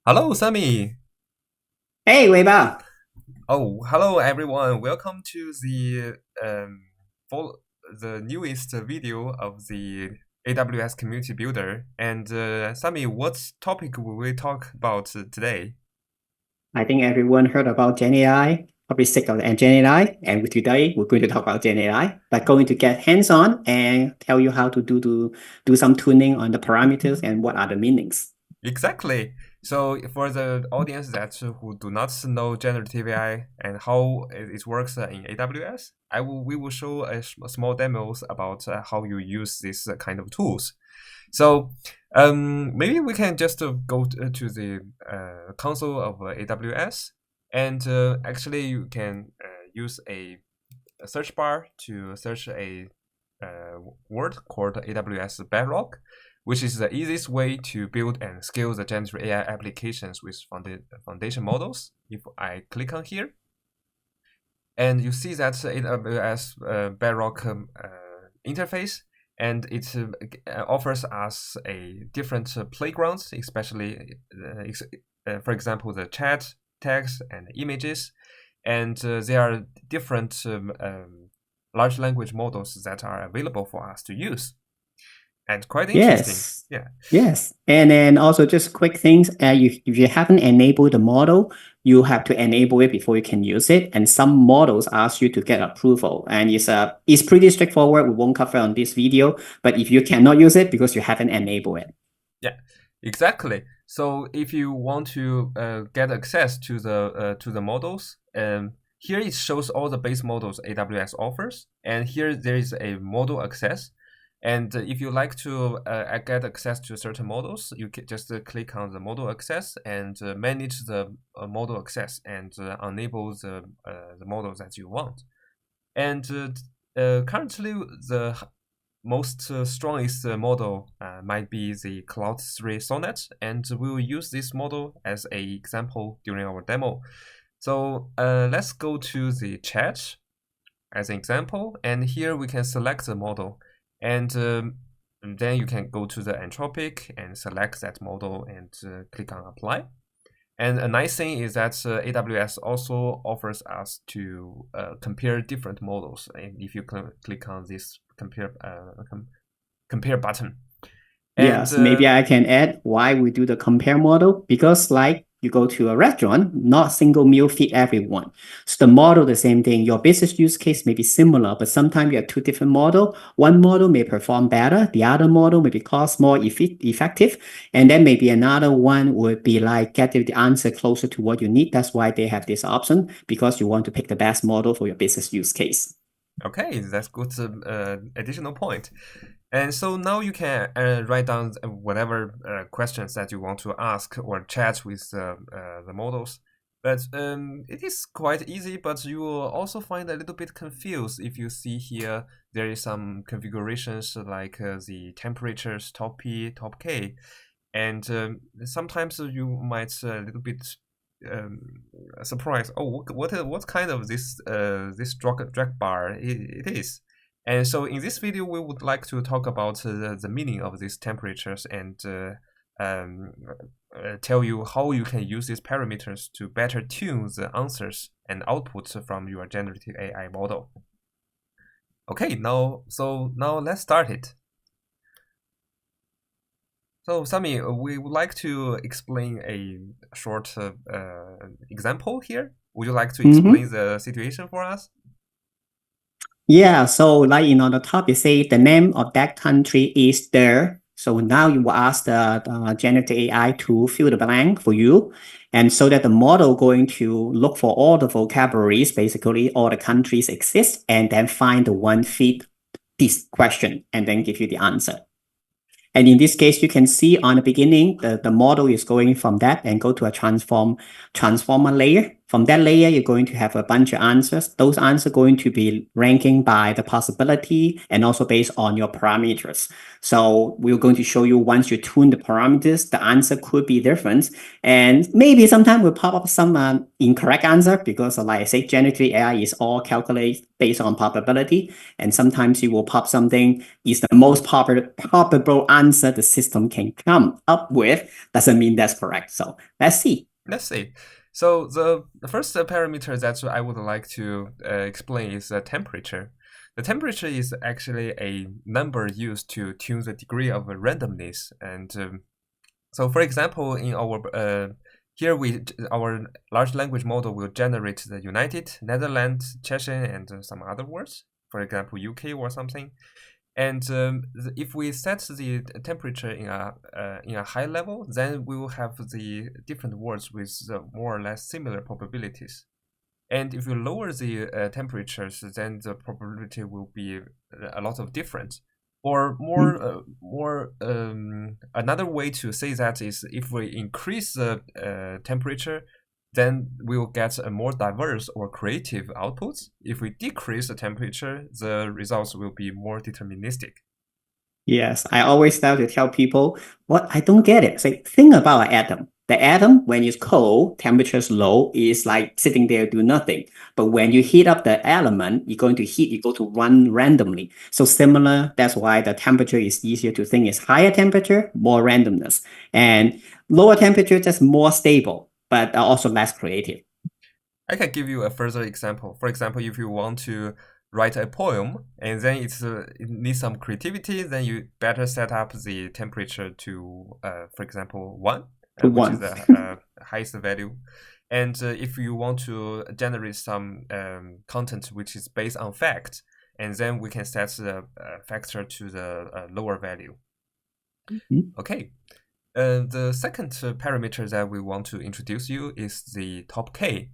Hello, Sammy. Hey, Weber. Oh, hello everyone. Welcome to for the newest video of the AWS Community Builder. And Sammy, what topic will we talk about today? I think everyone heard about GenAI, probably sick of the GenAI, and today we're going to talk about GenAI, but going to get hands-on and tell you how to do some tuning on the parameters and what are the meanings. Exactly. So for the audience that who do not know generative AI and how it works in AWS, we will show small demos about how you use this kind of tools. So maybe we can just go to the console of AWS, and actually you can use a search bar to search a word called AWS Bedrock, which is the easiest way to build and scale the generative AI applications with foundation models. If I click on here, and you see that AWS Bedrock interface, and it offers us a different playgrounds, especially for example the chat, text, and images, and there are different large language models that are available for us to use, and quite interesting. Yes, Yeah. yes. And then also just quick things, if you haven't enabled the model, you have to enable it before you can use it. And some models ask you to get approval. And it's pretty straightforward. We won't cover on this video, but if you cannot use it because you haven't enabled it. Yeah, exactly. So if you want to get access to the models, here it shows all the base models AWS offers, and here there is a model access. And if you like to get access to certain models, you can just click on the model access and manage the model access and enable the models that you want. And currently, the most strongest model might be the Cloud 3 Sonnet, and we will use this model as an example during our demo. So let's go to the chat as an example, and here we can select the model, and then you can go to the Anthropic and select that model and click on apply. And a nice thing is that AWS also offers us to compare different models. And if you click on this compare button, and Yes, maybe I can add why we do the compare model because like you go to a restaurant, not single meal fit everyone. So the model, the same thing. Your business use case may be similar, but sometimes you have two different model. One model may perform better, the other model may be cost more effective, and then maybe another one would be like getting the answer closer to what you need. That's why they have this option because you want to pick the best model for your business use case. okay, that's good additional point. And so now you can write down whatever questions that you want to ask or chat with the models. But it is quite easy, but you will also find a little bit confused if you see here there is some configurations like the temperatures, TopP, TopK, and sometimes you might a little bit um, surprised. Oh, what kind of this drag bar it is? And so in this video, we would like to talk about the meaning of these temperatures and um, tell you how you can use these parameters to better tune the answers and outputs from your generative AI model. Okay, now let's start it. So, Sami, we would like to explain a short example here. Would you like to Mhm. explain the situation for us? Yeah, so like on the top, you say the name of that country is there. So now you will ask the generative AI to fill the blank for you. And so that the model going to look for all the vocabularies, basically all the countries exist, and then find the one fit this question and then give you the answer. And in this case, you can see on the beginning, the model is going from that and go to a transformer layer From that layer, you're going to have a bunch of answers. Those answers are going to be ranking by the possibility and also based on your parameters. So we're going to show you once you tune the parameters, the answer could be different. And maybe sometimes we'll pop up some incorrect answer because like I say, generative AI is all calculated based on probability. And sometimes you will pop something is the most probable answer the system can come up with. Doesn't mean that's correct. So let's see. Let's see. So the first parameter that I would like to explain is the temperature. The temperature is actually a number used to tune the degree of randomness. And so, for example, in our here our large language model will generate the United, Netherlands, Chechen, and some other words. For example, UK or something. And if we set the temperature in a high level, then we will have the different words with more or less similar probabilities. And if you lower the temperatures, then the probability will be a lot of difference. Or another way to say that is if we increase the temperature, then we will get a more diverse or creative outputs. If we decrease the temperature, the results will be more deterministic. Yes, I always start to tell people, what I don't get it. Say, think about an atom. The atom, when it's cold, temperature is low, is like sitting there do nothing. But when you heat up the element, you're going to heat, you go to run randomly. So similar, that's why the temperature is easier to think is higher temperature, more randomness. And lower temperature, just more stable, but also less creative. I can give you a further example. For example, if you want to write a poem and then it needs some creativity, then you better set up the temperature to, for example, 1, To which is one. the highest value. And if you want to generate some content which is based on fact, and then we can set the factor to the lower value. Okay. The second parameter that we want to introduce you is the TopK.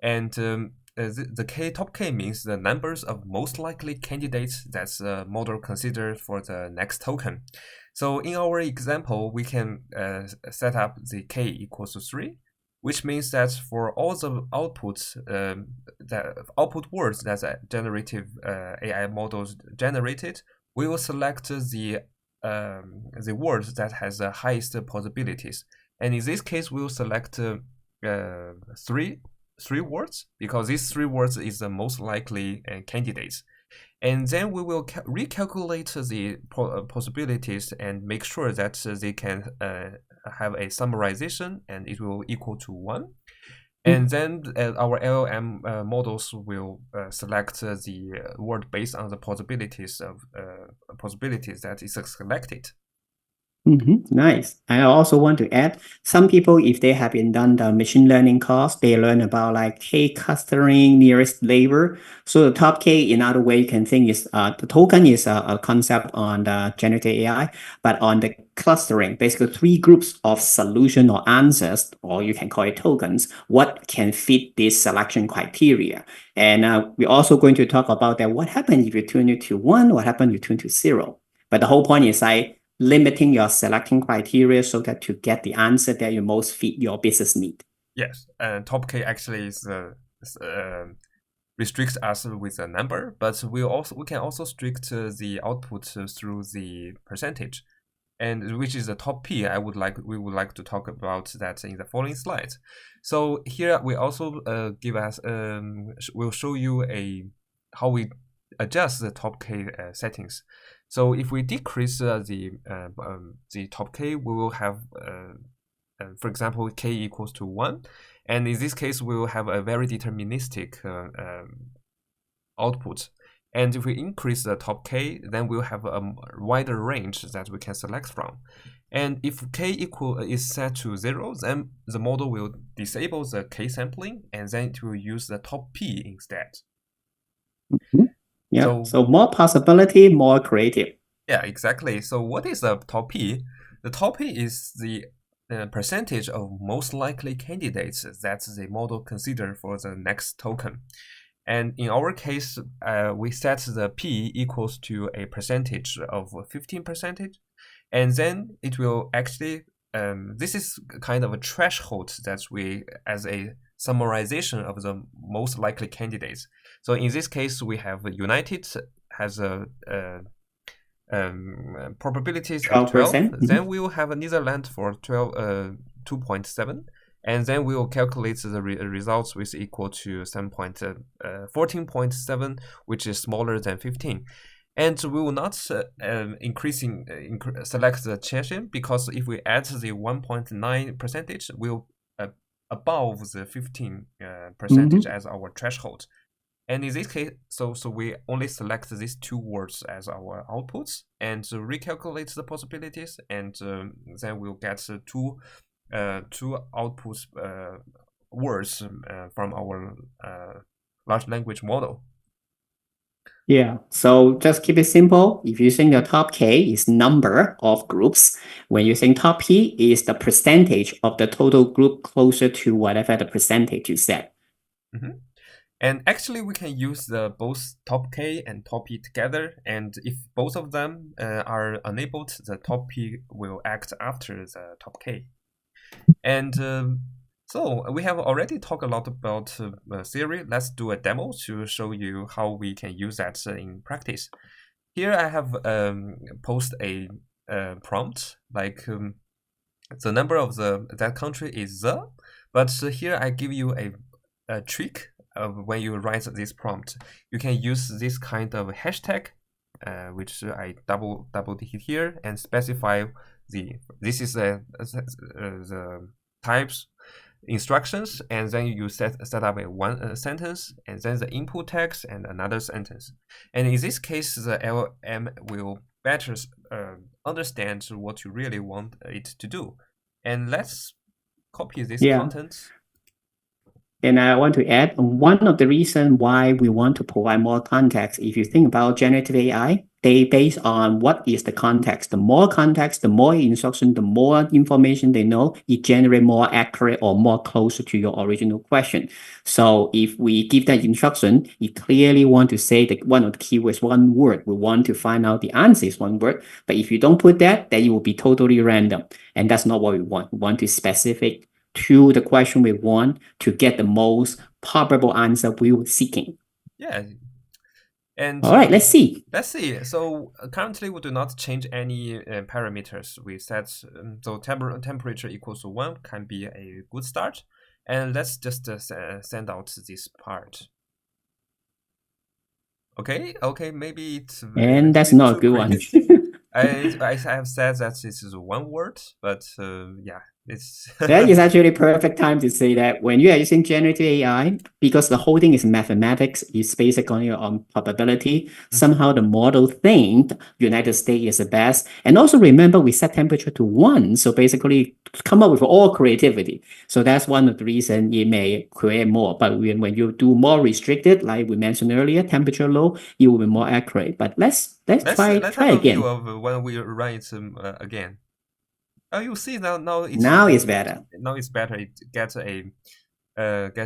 And the TopK means the numbers of most likely candidates that the model considered for the next token. So in our example, we can set up the K equals to 3, which means that for all the outputs, the output words that generative AI models generated, we will select the words that has the highest possibilities. And in this case, we will select three words because these 3 words is the most likely candidates. And then we will recalculate the possibilities and make sure that they can have a summarization and it will equal to 1. And then our LLM models will select the word based on the possibilities that is selected. Nice. I also want to add, some people, if they have been done the machine learning course, they learn about like K clustering, nearest neighbor. So the top K, in other way, you can think is the token is a concept on the generative AI, but on the clustering, basically 3 groups of solution or answers, or you can call it tokens, what can fit this selection criteria. And we're also going to talk about that. What happens if you tune it to 1? What happens if you tune to 0? But the whole point is limiting your selecting criteria so that to get the answer that you most fit your business need. Yes, and TopK actually is restricts us with a number, but we can also restrict the output through the percentage, and which is the TopP. We would like to talk about that in the following slides. So here we also we'll show you how we adjust the TopK settings. So if we decrease the TopK, we will have, for example, K equals to 1. And in this case, we will have a very deterministic output. And if we increase the TopK, then we'll have a wider range that we can select from. And if K is set to 0, then the model will disable the K sampling, and then it will use the TopP instead. Yeah, so more possibility, more creative. Yeah, exactly. So what is the TopP? The TopP is the percentage of most likely candidates that the model consider for the next token. And in our case, we set the P equals to a percentage of 15%, and then it will actually this is kind of a threshold that we, as a summarization of the most likely candidates. So in this case, we have United has a probabilities of 12. 12%. Then we will have Netherlands for 2.7. And then we will calculate the results which equal to 14.7, which is smaller than 15. And we will not select the champion, because if we add the 1.9 percentage, we'll above the 15 percentage as our threshold. And in this case, so we only select these two words as our outputs and recalculate the possibilities, and then we'll get two outputs words from our large language model. Yeah, so just keep it simple. If you think the TopK is number of groups, when you think TopP is the percentage of the total group closer to whatever the percentage you set. And actually, we can use both TopK and TopP together. And if both of them are enabled, the TopP will act after the TopK. And so we have already talked a lot about theory. Let's do a demo to show you how we can use that in practice. Here I have posed a prompt, like the number of that country is the, but here I give you a trick. When you write this prompt, you can use this kind of hashtag, which I double hit here, and specify this is the types instructions, and then you set up one sentence, and then the input text and another sentence. And in this case, the LM will better understand what you really want it to do. And let's copy this content. And I want to add, one of the reasons why we want to provide more context, if you think about generative AI, they based on what is the context. The more context, the more instruction, the more information they know, it generates more accurate or more closer to your original question. So if we give that instruction, it clearly want to say that one of the keywords, one word. We want to find out the answer is one word. But if you don't put that, then it will be totally random. And that's not what we want. We want to specific to the question we want to get the most probable answer we were seeking. Yeah. And all right, let's see. So currently we do not change any parameters. We set so temperature equals to 1 can be a good start. And let's just send out this part. Okay, maybe it's and that's not a good one. I have said that this is one word, but yeah, it's that is actually a perfect time to say that when you are using generative AI, because the whole thing is mathematics, it's basically on probability. Somehow the model think United States is the best. And also remember, we set temperature to 1. So basically come up with all creativity. So that's one of the reasons it may create more. But when you do more restricted, like we mentioned earlier, temperature low, it will be more accurate. But let's try have again. A view of when we run it again. Oh, you see now it's better. Now it's better. It gets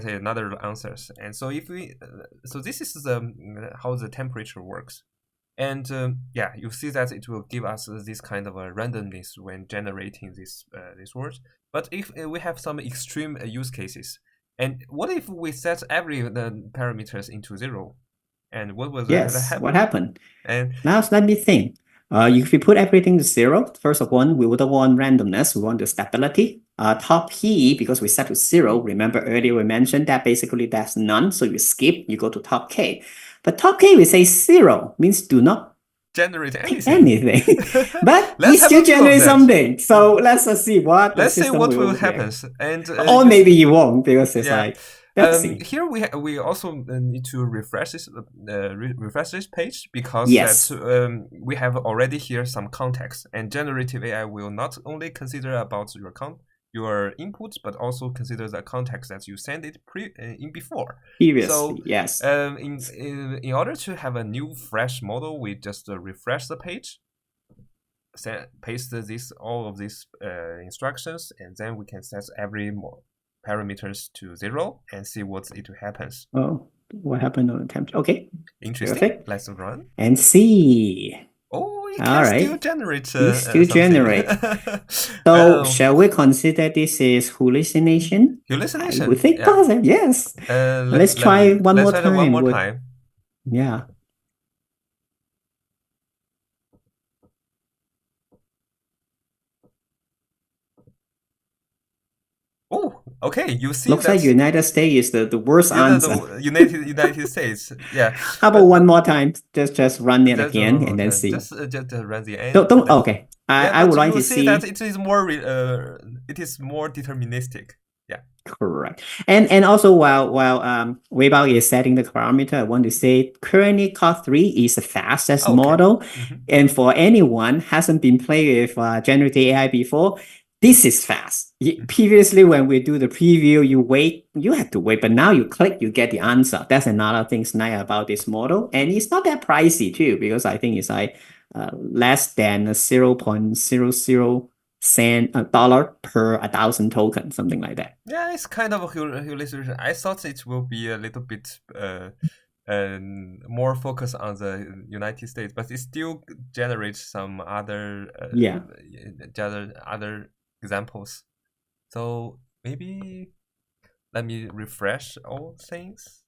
another answers. And so if we so this is how the temperature works. And yeah, you see that it will give us this kind of a randomness when generating these words. But if we have some extreme use cases, and what if we set every parameters into 0? And what was happen? What happened? And now let me think. If we put everything to 0, first of all, we wouldn't want randomness. We want the stability. TopP, because we set to 0, remember earlier we mentioned that basically that's none. So you skip, you go to TopK. But TopK, we say 0, means do not generate anything. But we still generate something. So let's see what let's see what will happen. And or maybe you won't, because it's like here we also need to refresh this page, because we have already here some context, and generative AI will not only consider about your inputs, but also consider the context that you send it in before. Previously, in order to have a new fresh model, we just refresh the page, paste all of these instructions, and then we can set every parameters to 0 and see what it happens. Oh, what happened on the temperature? Okay. Interesting. Perfect. Let's run. And see. Oh, it All can still right. generate You still something. generate. So Well, shall we consider this is hallucination? I would hallucination. think Yeah. positive. Yes. Let's Let try me one let's more try that one time. more time. Yeah. Oh, okay. You see Looks like that's United States is the worst answer. the United States. Yeah. How about one more time? Just run it Just one again more and then time. see. Just run the end. Don't okay. Yeah, I but would like you to see that see. it is more deterministic. Yeah. Correct. And also while Weibo is setting the parameter, I want to say currently Core 3 is the fastest Okay. model. Hmm. And for anyone hasn't been playing with generative AI before, this is fast. Previously, when we do the preview, you have to wait, but now you click, you get the answer. That's another thing nice about this model. And it's not that pricey too, because I think it's like less than 0.00 cent a dollar per 1,000 tokens, something like that. Yeah, it's kind of a hallucination. I thought it will be a little bit more focused on the United States, but it still generates some Yeah. other examples. So maybe let me refresh all things.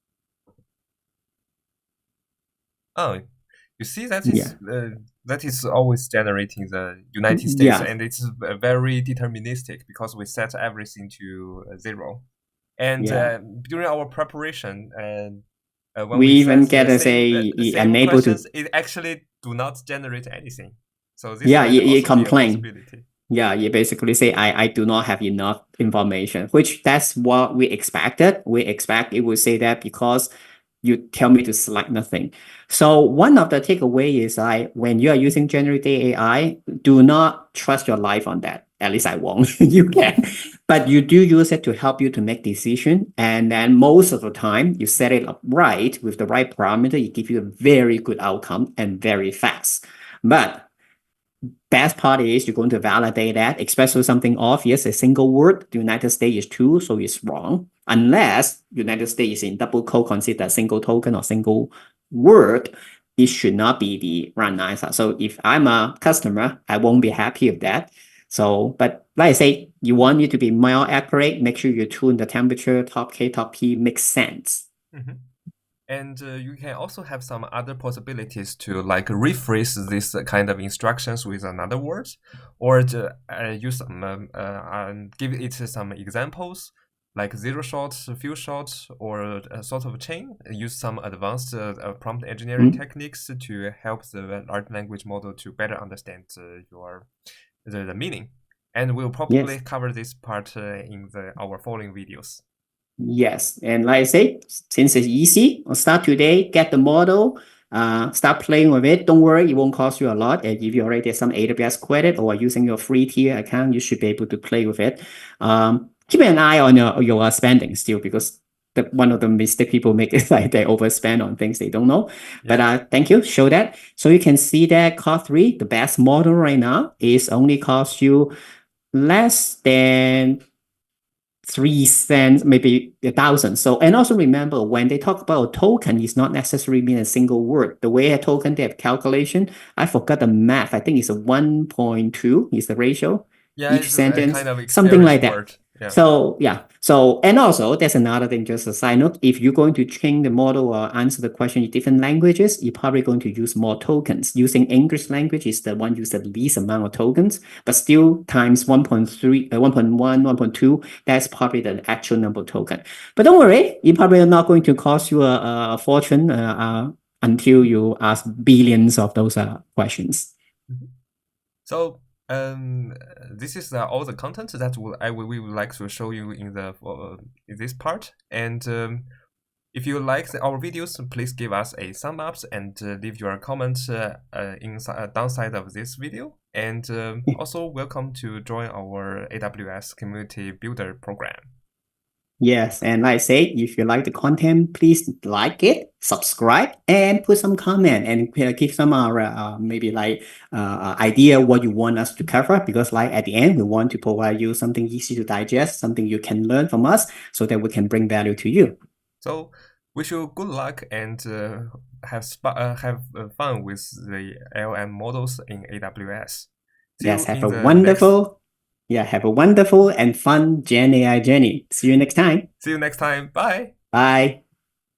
Oh, you see Yeah. that is always generating the United States, Yeah. and it's very deterministic because we set everything to 0. And Yeah. during our preparation, and when We we even set get the as a same unable to, questions, it actually do not generate anything. So this yeah, might you also be a complain. possibility. Yeah, you basically say I do not have enough information, which that's what we expected. We expect it will say that because you tell me to select nothing. So one of the takeaway is when you are using generative AI, do not trust your life on that. At least I won't. You can, but you do use it to help you to make decision. And then most of the time, you set it up right with the right parameter, it give you a very good outcome and very fast. But best part is you're going to validate that, especially something obvious, a single word. The United States is true, so it's wrong. Unless United States is in double code, consider a single token or single word, it should not be the run answer. So if I'm a customer, I won't be happy with that. So, but like I say, you want it to be more accurate, make sure you tune the temperature, top K, top P makes sense. Mhm. And you can also have some other possibilities to like rephrase this kind of instructions with another words, or to, use some give it some examples like zero shots, few shots, or a sort of chain. Use some advanced prompt engineering Mm, techniques to help the large language model to better understand the meaning. And we'll yes. probably cover this part in our following videos. Yes, and like I say, since it's easy, start today, get the model, start playing with it. Don't worry, it won't cost you a lot. And if you already have some AWS credit or using your free tier account, you should be able to play with it. Keep an eye on your spending still, because one of the mistake people make is like they overspend on things they don't know. But Yeah. thank you, show that. So you can see that Core 3, the best model right now, is only cost you less than 3 cents, maybe 1,000. So, and also remember when they talk about a token, it's not necessarily mean a single word. The way a token they have calculation, I forgot the math. I think it's a 1.2 is the ratio Yeah, each it's a sentence, kind of something experience like that. word. Yeah. So yeah. So and also there's another thing, just a side note. If you're going to train the model or answer the question in different languages, you're probably going to use more tokens. Using English language is the one use the least amount of tokens, but still times 1.3, 1.1, 1.2, that's probably the actual number of token. But don't worry, it probably not going to cost you a fortune until you ask billions of those questions. Mhm. So this is all the content that we would like to show you in this part. And if you like our videos, please give us a thumb up and leave your comments downside of this video. And also welcome to join our AWS Community Builder program. Yes, and like I say, if you like the content, please like it, subscribe, and put some comment and give some maybe like idea what you want us to cover. Because like at the end, we want to provide you something easy to digest, something you can learn from us, so that we can bring value to you. So wish you good luck and fun with the LM models in AWS. See Yes, you in the next. have a wonderful and fun Gen AI journey. See you next time. See you next time. Bye. Bye.